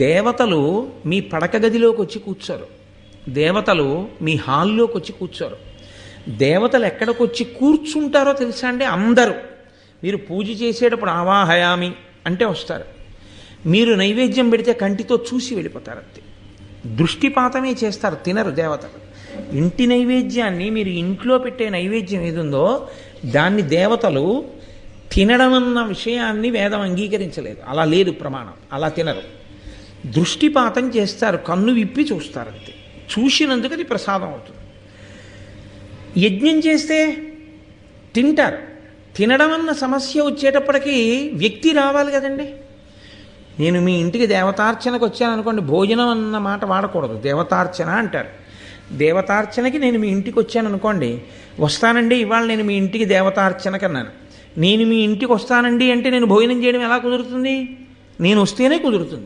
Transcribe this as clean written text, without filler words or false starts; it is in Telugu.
దేవతలు మీ పడక గదిలోకి వచ్చి కూర్చోరు, దేవతలు మీ హాల్లోకి వచ్చి కూర్చోరు. దేవతలు ఎక్కడికి వచ్చి కూర్చుంటారో తెలుసా అండి? అందరూ మీరు పూజ చేసేటప్పుడు ఆవాహయామి అంటే వస్తారు. మీరు నైవేద్యం పెడితే కంటితో చూసి వెళ్ళిపోతారు. అంతే, దృష్టిపాతమే చేస్తారు, తినరు దేవతలు. ఇంటి నైవేద్యాన్ని, మీరు ఇంట్లో పెట్టే నైవేద్యం ఏదుందో దాన్ని దేవతలు తినడం అన్న విషయాన్ని వేదం అంగీకరించలేదు. అలా లేదు ప్రమాణం, అలా తినరు. దృష్టిపాతం చేస్తారు, కన్ను విప్పి చూస్తారు. అంతే, చూసినందుకు అది ప్రసాదం అవుతుంది. యజ్ఞం చేస్తే తింటారు. తినడం అన్న సమస్య వచ్చేటప్పటికీ వ్యక్తి రావాలి కదండి. నేను మీ ఇంటికి దేవతార్చనకు వచ్చాను అనుకోండి, భోజనం అన్న మాట వాడకూడదు, దేవతార్చన అంటారు. దేవతార్చనకి నేను మీ ఇంటికి వచ్చాను అనుకోండి, వస్తానండి ఇవాళ నేను మీ ఇంటికి దేవతార్చనకి అన్నాను. నేను మీ ఇంటికి వస్తానండి అంటే నేను భోజనం చేయడం ఎలా కుదురుతుంది? నేను వస్తేనే కుదురుతుంది.